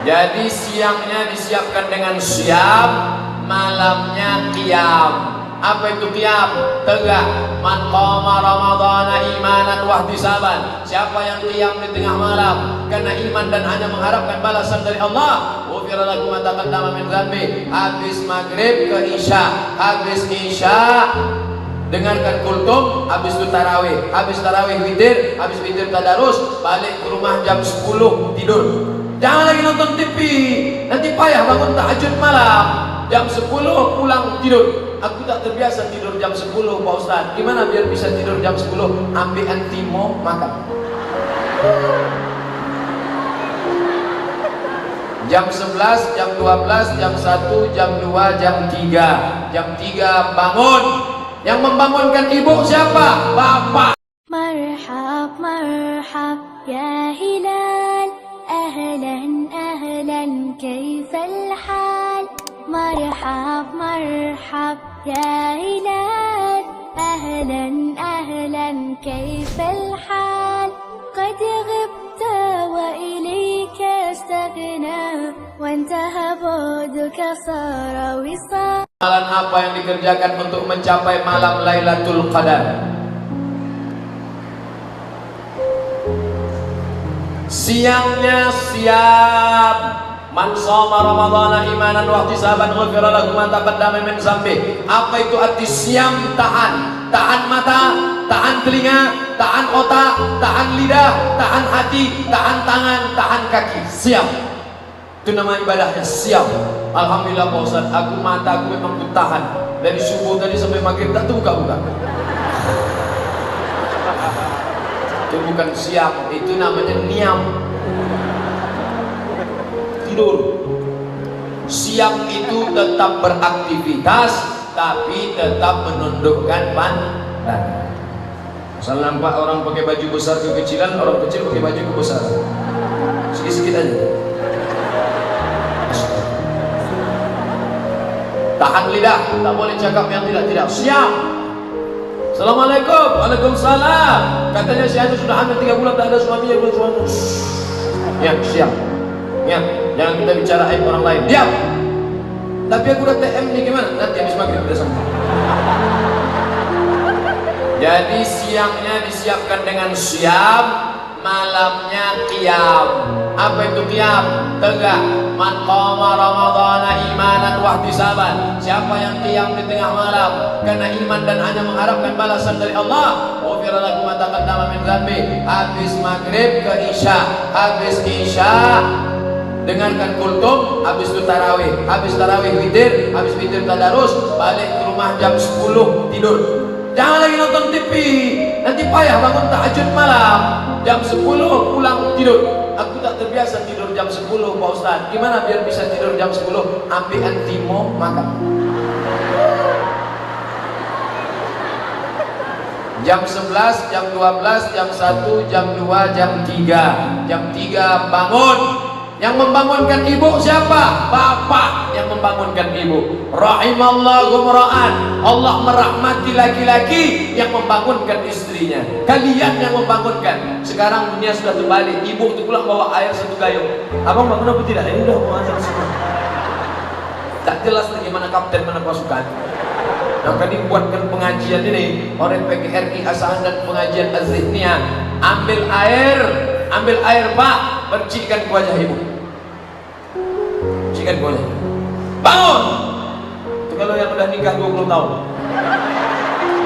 Jadi siangnya disiapkan dengan syam, malamnya qiyam. Apa itu qiyam? Tegak. Man qama ramadhana imanan wahtisaban. Siapa yang qiyam di tengah malam karena iman dan hanya mengharapkan balasan dari Allah, ghufira lahu ma taqaddama min dzambi. Habis maghrib ke isya, habis isya dengarkan kultum, habis itu tarawih, habis tarawih witir, habis witir tadarus, balik ke rumah jam 10 tidur. Jangan lagi nonton TV, nanti payah bangun tahajud malam. Jam 10 pulang tidur. Aku tak terbiasa tidur jam 10 Pak Ustaz. Gimana biar bisa tidur jam 10? Ambil antimo makan. Jam 11, jam 12, jam 1, jam 2, jam 3. Jam 3 bangun. Yang membangunkan ibu siapa? Bapak. Marhab, marhab, ya hilal. Ahlan, ahlan, kaifal hal. Marhab, marhab, ya hilal. Ahlan, ahlan, kaifal hal. قد غبت وإليك استغنى وانتهى بعدك صار وصال. Amalan apa yang dikerjakan untuk mencapai malam Lailatul Qadar? Siangnya siap. Man shoma ramadhana imanan wa ihtisaban ghufira lahu ma taqaddama min dzambi. Apa itu arti siam? Tahan. Tahan mata, tahan telinga, tahan otak, tahan lidah, tahan hati, tahan tangan, tahan kaki. Siap. Itu nama ibadahnya, siap. Alhamdulillah Pak Ustaz, aku mata aku memang tahan. Dari subuh tadi sampai maghrib tak buka-buka. Itu bukan siap, itu namanya niam. Tidur. Siap itu tetap beraktivitas, tapi tetap menundukkan pandangan. Misal nampak orang pakai baju besar kekecilan, orang kecil pakai baju kebesaran. Sedikit-sedikit aja. Tahan lidah, tak boleh cakap yang tidak-tidak. Siap. Assalamualaikum. Waalaikumsalam. Katanya si Anu sudah hamil 3 bulan tak ada suaminya, belum suami. Ya, siap. Ya, jangan kita bicara aib orang lain. Diam. Tapi aku udah TM nih, gimana? Nanti habis maghrib udah sampai. Jadi siangnya disiapkan dengan syam, malamnya qiyam. Apa itu qiyam? Tegak. Man qama ramadhana imanan wahtisaban. Siapa yang qiyam di tengah malam karena iman dan hanya mengharapkan balasan dari Allah, ghufira lahu ma taqaddama min dzambi. Habis maghrib ke isya, habis isya dengarkan kultum, habis itu tarawih, habis tarawih witir, habis witir tadarus, balik ke rumah jam 10 tidur. Jangan lagi nonton TV, nanti payah bangun tahajud malam. Jam 10 pulang tidur. Aku tak terbiasa tidur jam 10 Pak Ustaz. Gimana biar bisa tidur jam 10? Ambil antimo makan. Jam 11, jam 12, jam 1, jam 2, jam 3. Jam 3 bangun. Yang membangunkan ibu siapa? Bapak yang membangunkan ibu. Rahimallahu mra'an. Allah merahmati laki-laki yang membangunkan istrinya. Kalian yang membangunkan. Sekarang dunia sudah terbalik. Ibu itu pulang bawa air 1 gayung. Abang bangun apa tidak? Ini udah mau azan semua. Tak jelas lagi mana kapten, mana pasukan. Maka dibuatkan pengajian ini oleh PGRI Asahan dan pengajian Az-Zihniyah. Ambil air Pak, percikan ke wajah ibu. Percikan ke wajah. Bangun. Itu kalau yang udah nikah 20 tahun.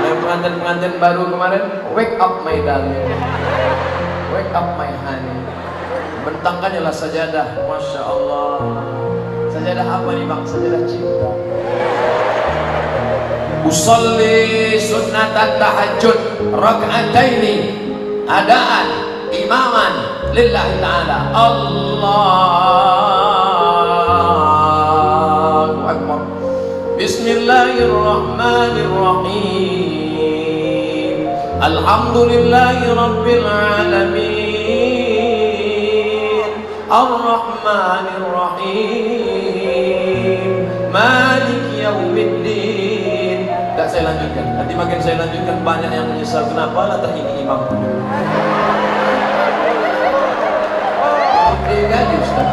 Yang pengantin baru kemarin, wake up my darling, wake up my honey. Bentangkannya lah sajadah. Masya Allah. Sajadah apa nih Bang? Sajadah cinta. Usolli sunnatan tahajud raka'ataini adaan imaman lillahi ta'ala. Allahu Akbar. Bismillahirrahmanirrahim. Alhamdulillahi rabbil alamin. Ar-Rahmanir-Rahim. Malik yaumiddin. Tak saya lanjutkan. Nanti makin saya lanjutkan banyak yang menyesal. Kenapa lah ini imam dulu. Oke kan Ustaz.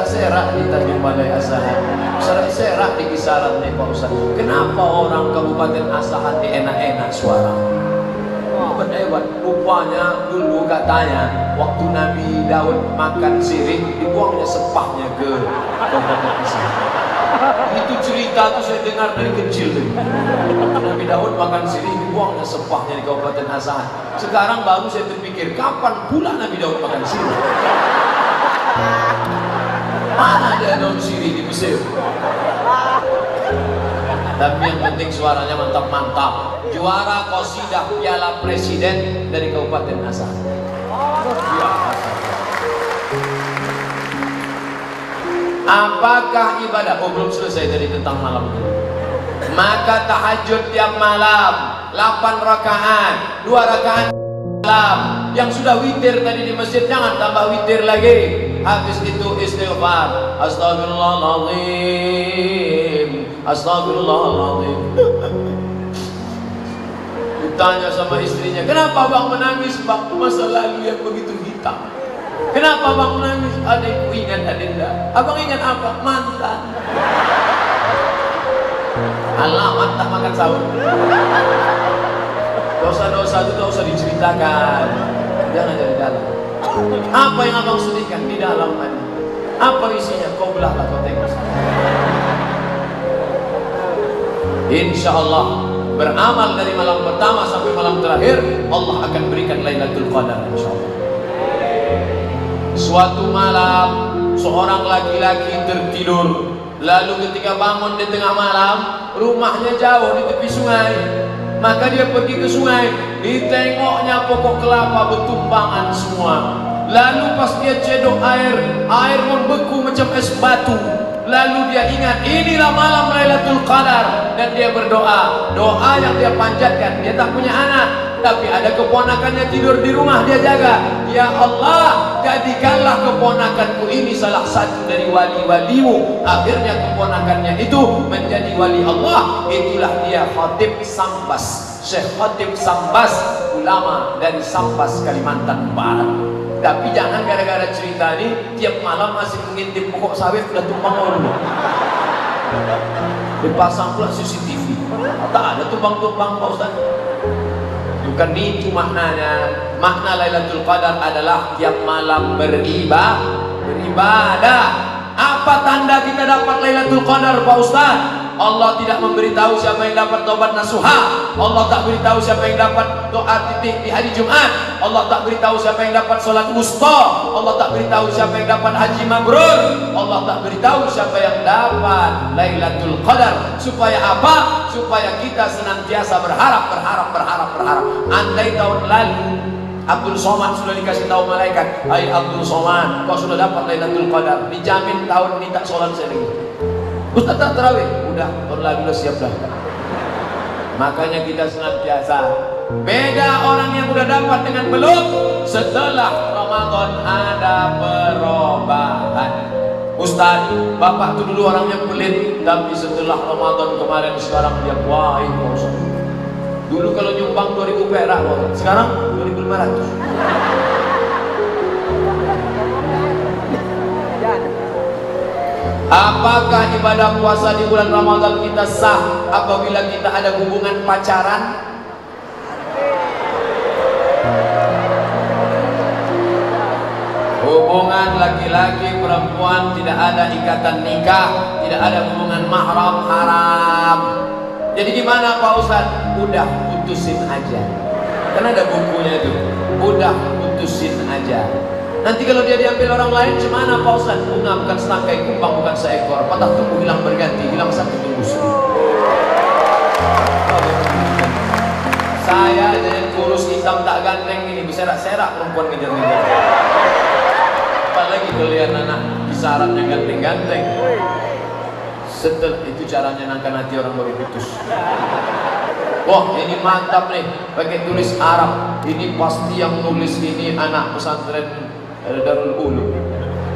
serak-serak di Tanjung Balai Asahan, serak-serak di kisaran nih Pak Ustaz. Kenapa orang Kabupaten Asahan di enak-enak suara? Hebat, rupanya dulu katanya waktu Nabi Daud makan sirih dibuangnya sepahnya ke Kabupaten Asahan. Itu cerita tuh saya dengar dari kecil tuh. Nabi Daud makan sirih dibuangnya sepahnya di Kabupaten Asahan. Sekarang baru saya terpikir, kapan pula Nabi Daud makan sirih? Mana ada daun sirih di Mesir? Tapi yang penting suaranya mantap-mantap. Juara qasidah Piala Presiden dari Kabupaten Asahan. Apakah ibadah? Oh, belum selesai tadi tentang malam itu. Maka tahajud tiap malam 8 rakaat, 2 rakaat malam. Yang sudah witir tadi di masjid jangan tambah witir lagi. Habis itu istighfar, astagfirullahaladzim, astagfirullahaladzim. Ditanya sama istrinya, kenapa bang menangis bang? Masa lalu yang begitu hitam. Kenapa bang menangis? Adikku ingat adinda. Abang ingat apa? Mantan. Alamat tak makan sahur. Dosa-dosa itu tak usah diceritakan. Jangan jadi dalam. Apa yang abang sedihkan di dalam hati? Apa isinya? Kau belahlah kau tengok. Insya Allah beramal dari malam pertama sampai malam terakhir, Allah akan berikan Lailatul Qadar insya Allah. Suatu malam seorang laki-laki tertidur, lalu ketika bangun di tengah malam, rumahnya jauh di tepi sungai. Maka dia pergi ke sungai, ditengoknya pokok kelapa bertumbangan semua. Lalu pas dia cedok air membeku macam es batu. Lalu dia ingat, inilah malam Lailatul Qadar. Dan dia berdoa, doa yang dia panjatkan. Dia tak punya anak, tapi ada keponakannya tidur di rumah, dia jaga. Ya Allah, jadikanlah keponakanku ini salah satu dari wali-walimu. Akhirnya keponakannya itu menjadi wali Allah. Itulah dia Khatib Sambas, Syekh Khatib Sambas, ulama dari Sambas, Kalimantan Barat. Tapi jangan gara-gara cerita ini tiap malam masih mengintip pokok sawit sudah tumbang orang. Dipasang pula CCTV. Tak ada tumbang-tumbang Pak Ustaz. Bukan itu maknanya. Makna Lailatul Qadar adalah tiap malam beribadah. Apa tanda kita dapat Lailatul Qadar Pak Ustaz? Allah tidak memberitahu siapa yang dapat taubat nasuha. Allah tak beritahu siapa yang dapat doa titik di hari Jumat. Allah tak beritahu siapa yang dapat sholat wusta. Allah tak beritahu siapa yang dapat haji mabrur. Allah tak beritahu siapa yang dapat Lailatul Qadar. Supaya apa? Supaya kita senantiasa berharap. Andai tahun lalu Abdul Somad sudah dikasih tahu malaikat, hai Abdul Somad, kau sudah dapat Lailatul Qadar, dijamin tahun ini tak sholat saya lagi. Ustaz tak terawih? Udah, tahun lalu udah siap dah. Makanya kita senantiasa. Beda orang yang udah dapat dengan belum. Setelah Ramadan ada perubahan. Ustaz, bapak tuh dulu orangnya pelit, tapi setelah Ramadan kemarin sekarang dia baik. Dulu kalau nyumbang 2000 perak, sekarang 2500. Apakah ibadah puasa di bulan Ramadan kita sah apabila kita ada hubungan pacaran? Hubungan laki-laki perempuan tidak ada ikatan nikah, tidak ada hubungan mahram haram. Jadi gimana Pak Ustaz? Udah putusin aja. Karena ada bukunya itu. Udah putusin aja. Nanti kalau dia diambil orang lain, gimana Pak Ustaz? Bunga bukan setangkai, kumbang bukan seekor. Patah tumbuh hilang berganti, hilang satu tumbuh seribu. Saya aja yang kurus hitam tak ganteng ini, berserak-serak perempuan ngejar-ngejar. Apalagi kalian anak kisarannya ganteng-ganteng. Setelah itu caranya nangkan hati orang baru putus. Wah ini mantap nih, pakai tulis Arab. Ini pasti yang nulis ini anak pesantren Darul Ulum.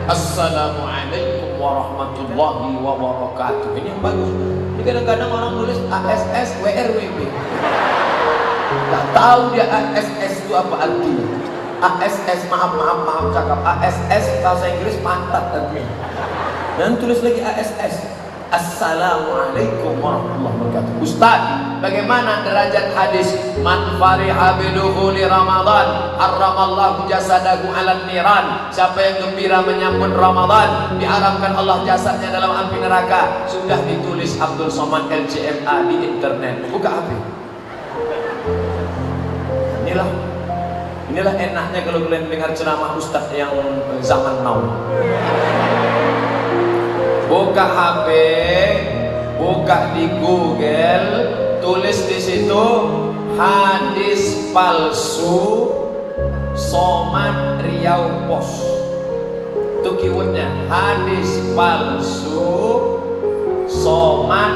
Assalamualaikum warahmatullahi wabarakatuh. Ini yang bagus. Ini kadang-kadang orang nulis ASS WRWB. Tak tahu dia ASS itu apa artinya. ASS maaf cakap. ASS bahasa Inggris pantat artinya. Dan tulis lagi ASS. Assalamualaikum warahmatullahi wabarakatuh. Ustaz, bagaimana derajat hadis man fariha bidukhuli Ramadan harramallahu jasadahu 'alan niran? Siapa yang gembira menyambut Ramadan, diharamkan Allah jasadnya dalam api neraka. Sudah ditulis Abdul Somad LCMA di internet. Buka HP. Inilah enaknya kalau kalian dengar ceramah ustaz yang zaman now. Buka HP, buka di Google, tulis di situ hadis palsu Somad Riau Pos. Itu keywordnya, hadis palsu Somad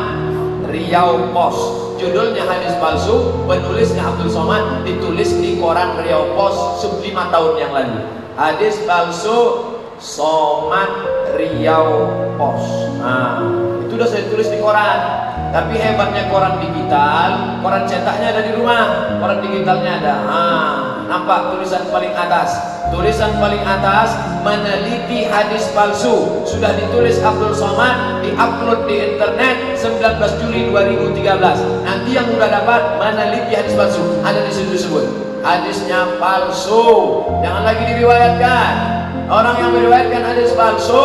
Riau Pos. Judulnya hadis palsu, penulisnya Abdul Somad, ditulis di koran Riau Pos 5 tahun yang lalu. Hadis palsu Somad Riau Pos. Nah, itu udah saya tulis di koran. Tapi hebatnya koran digital, koran cetaknya ada di rumah, koran digitalnya ada. Nampak tulisan paling atas. Tulisan paling atas, meneliti hadis palsu. Sudah ditulis Abdul Somad, diupload di internet 19 Juli 2013. Nanti yang udah dapat meneliti hadis palsu, ada di situ disebut hadisnya palsu, jangan lagi diriwayatkan. Orang yang meriwayatkan hadis palsu,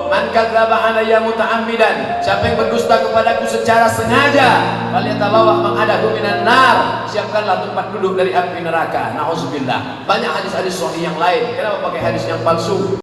man kadzdzaba alayya muta'ammidan, siapa yang berdusta kepadaku secara sengaja, falyatabawwa maq'adahu minan nar, siapkanlah tempat duduk dari api neraka. Nauzubillah. Banyak hadis-hadis sahih yang lain. Kenapa pakai hadis yang palsu?